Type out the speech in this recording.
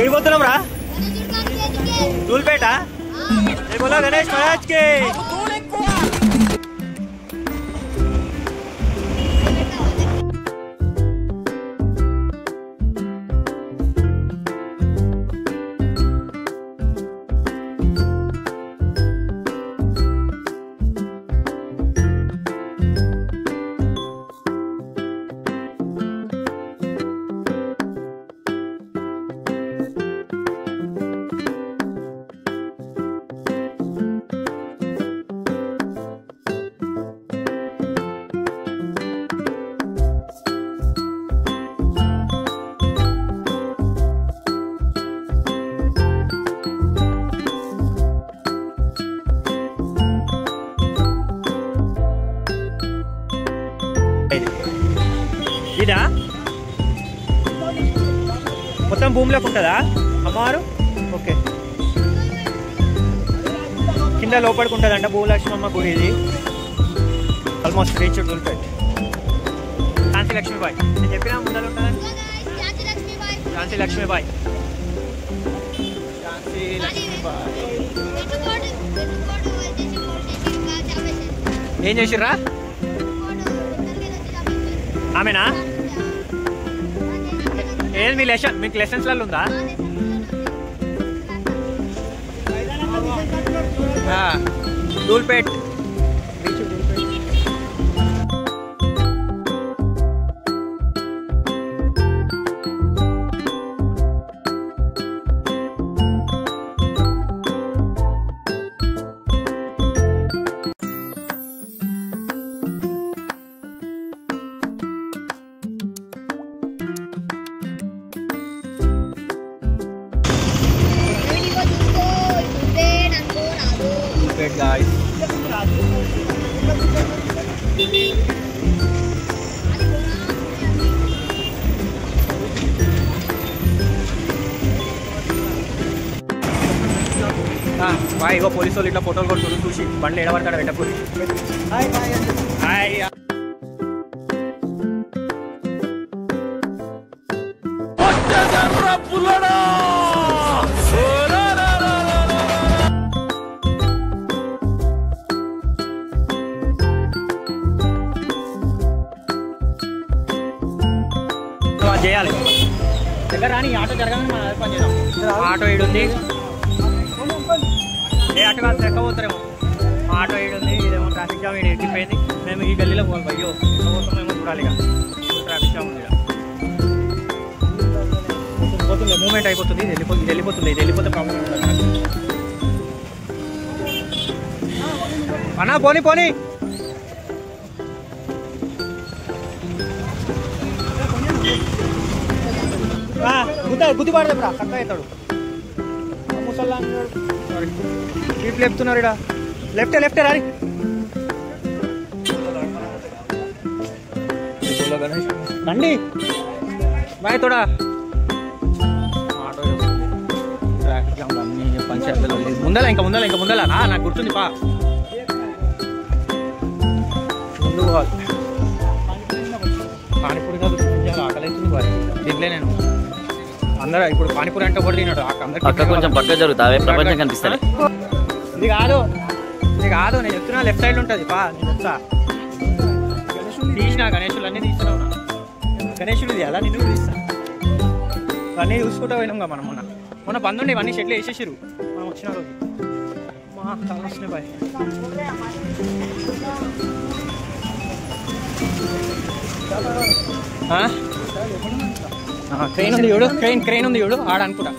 ఎడిపోతున్నాం రా ధూల్పేట బోలో గణేష్ మహారాజ్ కి ఇదా మొత్తం భూమిలోకి ఉంటుందా అమ్మవారు? ఓకే, కింద లోపలికి ఉంటుందంట భూలక్ష్మమ్మ గుడి. ఇది ఆల్మోస్ట్ రీచ్ ధూల్పేట్. ఝాన్సీ లక్ష్మీబాయి నేను చెప్పినా ముందర ఉంటుందని. ఝాన్సీ లక్ష్మీబాయి. ఏం చేసిర్రా ఆమెనా? ఏది మీకు లెసన్స్లలో ఉందా? ధూల్పేట్ guys. బాయ్ ఇగో పోలీసు వాళ్ళు ఇట్లా ఫోటోలు కొట్టుకుని చూసి బండ్లు ఎడబడతాడు పెట్టకూరి. Hi bye hi. చేయాలి దగ్గర రాని ఆటో జరగాలని మనం పని చేద్దాం. ఆటో ఈడుంది, ఏ ఆటో కాదు ఎక్కబోతారేమో. ఆటో ఈడుంది, ఇదేమో ట్రాఫిక్ జామ్ ఎక్కిపోయింది. మేము ఈ గల్లీలో పోవాలి. అయ్యో పోతామేమో చూడాలి. ఇక ట్రాఫిక్ జామ్ ఉంది. పోతుంది మూమెంట్ అయిపోతుంది. ఇది వెళ్ళిపోతే ప్రాబ్లం ఉంటుంది అన్నా. పోనీ గుద్ది పడదు కరెక్ట్ అవుతాడు. ముసల్లా ఇటు లేపుతున్నారు. ఇక్కడ లెఫ్టే రాని రండి బాయ్ తోడా. ఆటో ట్రాఫిక్ జామ్ అన్ని పంచాయతీలో ముందల ఇంకా ముందల నాకు గుర్తుంది పా ముందు పానీపూరి కాదు ఆకలి అవుతుంది బాయ్. దీంట్లో నేను అందరూ ఇప్పుడు పానీపూరి అంటే ఒకటి తిన్నాడు. అక్కడ కొంచెం పక్క జరుగుతావే ప్రపంచం కనిపిస్తుంది. ఇది కాదు నేను చెప్తున్నా. లెఫ్ట్ సైడ్ ఉంటుంది పా. నేను చెప్తా తీసిన గణేషులు అన్నీ తీస్తున్నావు. గణేషులు ఇది అలా నిన్ను తీస్తా. అన్నీ చూసుకుంటూ పోయినాం కదా మనం. మొన్న పందుండి ఇవన్నీ షెడ్లు వేసేసారు మనం వచ్చిన రోజు. మా చాలా వస్తున్నాయి బాయ్. క్రెయిన్ ఉంది చూడు, క్రెయిన్ ఉంది చూడు ఆడ అనుకుంటా.